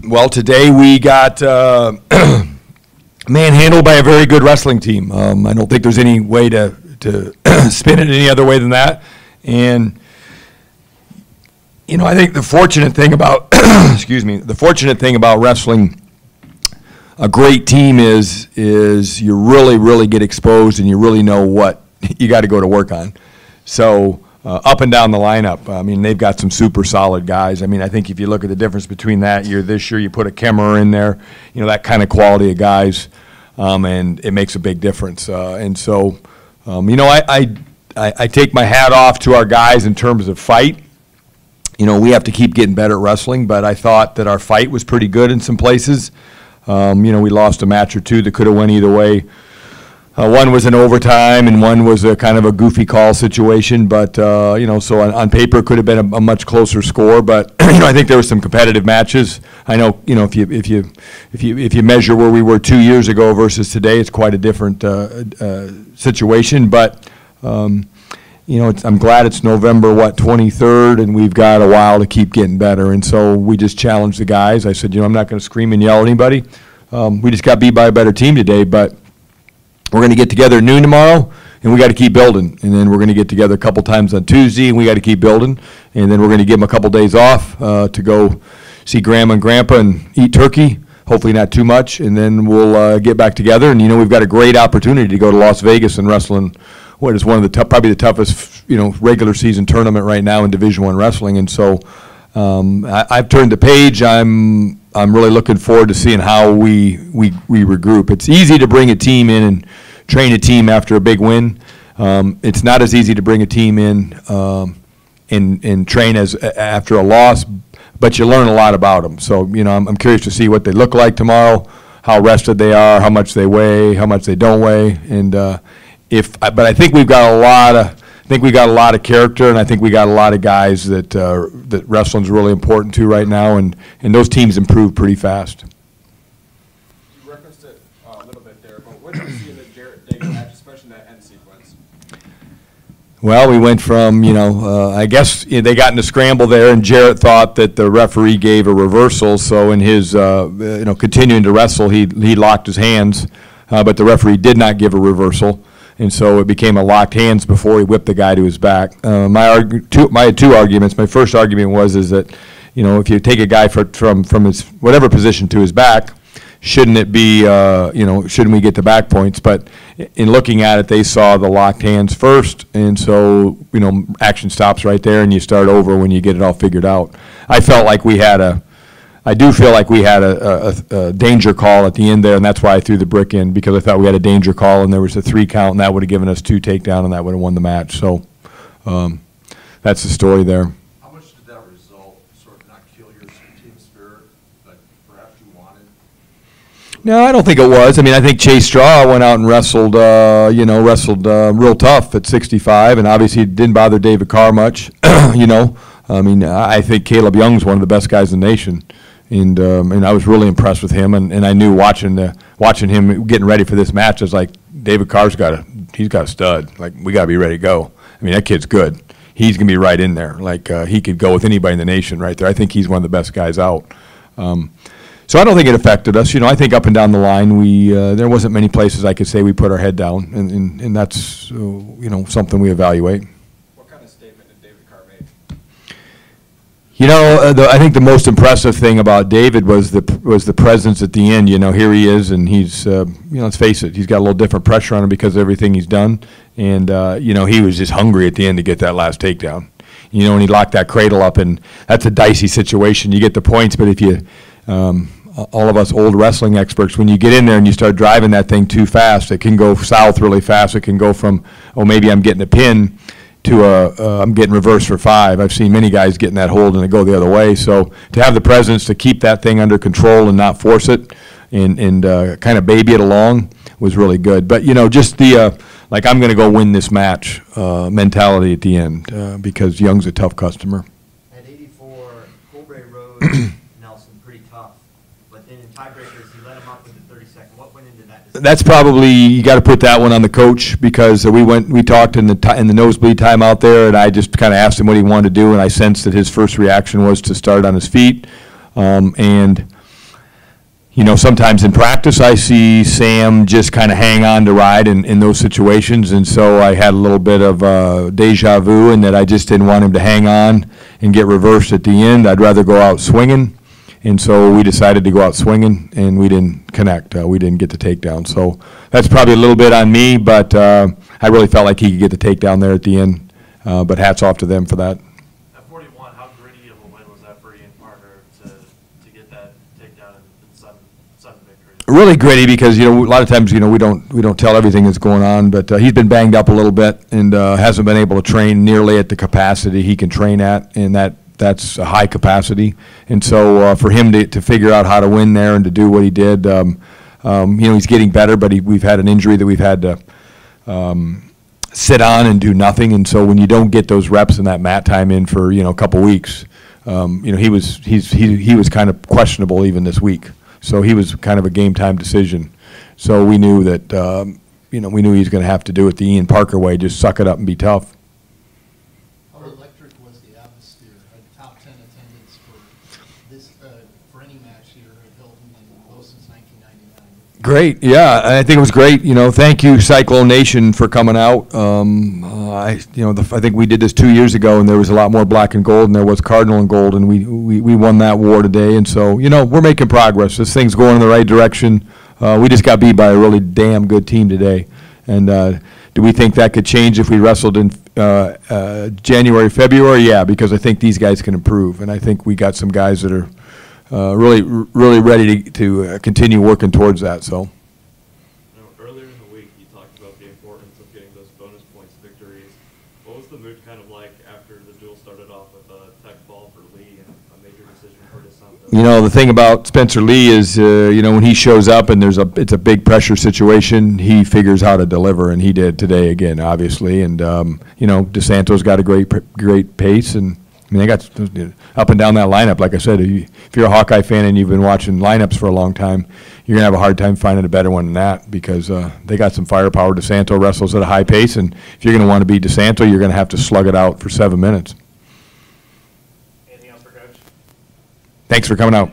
Well, today we got manhandled by a very good wrestling team. I don't think there's any way to spin it any other way than that. And, you know, I think the fortunate thing about, the fortunate thing about wrestling a great team is you really, really get exposed and you really know what you got to go to work on. So up and down the lineup, I mean, they've got some super solid guys. I mean, I think if you look at the difference between that year, this year, you put a Kemmerer in there, you know, that kind of quality of guys, and it makes a big difference. And so, you know, I take my hat off to our guys in terms of fight. You know, we have to keep getting better at wrestling, but I thought that our fight was pretty good in some places. You know, we lost a match or two that could have went either way. One was an overtime, and one was a kind of a goofy call situation. But you know, so on paper it could have been a much closer score. But you know, I think there were some competitive matches. I know, you know, if you measure where we were 2 years ago versus today, it's quite a different situation. But you know, I'm glad it's November 23rd, and we've got a while to keep getting better. And so we just challenged the guys. I said, you know, I'm not going to scream and yell at anybody. We just got beat by a better team today, but we're going to get together at noon tomorrow, and we got to keep building. And then we're going to get together a couple times on Tuesday, and we got to keep building. And then we're going to give them a couple days off to go see Grandma and Grandpa and eat turkey. Hopefully not too much, and then we'll get back together. And you know, we've got a great opportunity to go to Las Vegas and wrestle in what is one of the probably the toughest, you know, regular season tournament right now in Division I wrestling. And so I've turned the page. I'm really looking forward to seeing how we regroup. It's easy to bring a team in and train a team after a big win. It's not as easy to bring a team in and train as after a loss, but you learn a lot about them. So, you know, I'm curious to see what they look like tomorrow, how rested they are, how much they weigh, how much they don't weigh, and but I think we've got a lot of character, and I think we got a lot of guys that wrestling's really important to right now, and those teams improve pretty fast. You referenced it a little bit there, but what did you see in the Jarrett David match, especially in that end sequence? Well, we went from, you know, I guess they got in a scramble there, and Jarrett thought that the referee gave a reversal, so in his, you know, continuing to wrestle, he locked his hands, but the referee did not give a reversal. And so it became a locked hands before he whipped the guy to his back. I had two arguments. My first argument was that, you know, if you take a guy from his whatever position to his back, shouldn't it be, you know, shouldn't we get the back points? But in looking at it, they saw the locked hands first, and so, you know, action stops right there, and you start over when you get it all figured out. I do feel like we had a danger call at the end there, and that's why I threw the brick in, because I thought we had a danger call, and there was a 3 count, and that would have given us 2 takedown, and that would have won the match. So that's the story there. How much did that result sort of not kill your team spirit that perhaps you wanted? No, I don't think it was. I mean, I think Chase Straw went out and wrestled, you know, real tough at 65, and obviously it didn't bother David Carr much, you know. I mean, I think Caleb Young's one of the best guys in the nation. And I was really impressed with him, and I knew watching him getting ready for this match, I was like, David Carr's he's got a stud. Like, we got to be ready to go. I mean, that kid's good. He's going to be right in there. Like, he could go with anybody in the nation right there. I think he's one of the best guys out. So I don't think it affected us. You know, I think up and down the line, there wasn't many places I could say we put our head down, and that's, you know, something we evaluate. You know, I think the most impressive thing about David was the presence at the end. You know, here he is, and he's, you know, let's face it, he's got a little different pressure on him because of everything he's done. And, you know, he was just hungry at the end to get that last takedown. You know, and he locked that cradle up, and that's a dicey situation. You get the points, but if you, all of us old wrestling experts, when you get in there and you start driving that thing too fast, it can go south really fast. It can go from, oh, maybe I'm getting a pin, to I'm getting reversed for 5. I've seen many guys get in that hold and they go the other way. So to have the presence to keep that thing under control and not force it and kind of baby it along was really good. But, you know, just the, like, I'm going to go win this match mentality at the end because Young's a tough customer. At 84, Colbray Road, Nelson, pretty tough. But then in tiebreakers, he let him up with the 32nd. What went into that decision? That's probably, you got to put that one on the coach, because we talked in the nosebleed time out there, and I just kind of asked him what he wanted to do, and I sensed that his first reaction was to start on his feet. And You know, sometimes in practice, I see Sam just kind of hang on to ride in those situations, and so I had a little bit of deja vu in that I just didn't want him to hang on and get reversed at the end. I'd rather go out swinging, and so we decided to go out swinging, and we didn't connect. We didn't get the takedown. So that's probably a little bit on me, but I really felt like he could get the takedown there at the end, but hats off to them for that. At 41, how gritty of a win was that for Ian Parker to get that takedown and sudden victory? Really gritty because, you know, a lot of times, you know, we don't tell everything that's going on, but he's been banged up a little bit and hasn't been able to train nearly at the capacity he can train at, and that's a high capacity. And so for him to figure out how to win there and to do what he did, you know, he's getting better, but we've had an injury that we've had to sit on and do nothing. And so when you don't get those reps and that mat time in for, you know, a couple weeks, you know, he was kind of questionable even this week. So he was kind of a game time decision. So we knew that, you know, we knew he was going to have to do it the Ian Parker way, just suck it up and be tough. How electric was the atmosphere? A top 10 attendance for any match here at Hilton and both since 1999. Great, yeah, I think it was great. You know, thank you, Cyclone Nation, for coming out. I think we did this 2 years ago, and there was a lot more black and gold, and there was cardinal and gold, and we won that war today. And so, you know, we're making progress. This thing's going in the right direction. We just got beat by a really damn good team today. And do we think that could change if we wrestled in January, February? Yeah, because I think these guys can improve, and I think we got some guys that are really ready to continue working towards that. So. Earlier in the week, you talked about the importance of getting those bonus points victories. What was the mood kind of like after the duel started off with a tech ball for Lee and a major decision for DeSanto? You know, the thing about Spencer Lee is, you know, when he shows up and it's a big pressure situation, he figures how to deliver, and he did today again, obviously. And you know, DeSanto's got a great pace, and I mean, they got up and down that lineup. Like I said, if you're a Hawkeye fan and you've been watching lineups for a long time, you're gonna have a hard time finding a better one than that because they got some firepower. DeSanto wrestles at a high pace, and if you're gonna want to beat DeSanto, you're gonna have to slug it out for 7 minutes. Anything else for Coach? Thanks for coming out.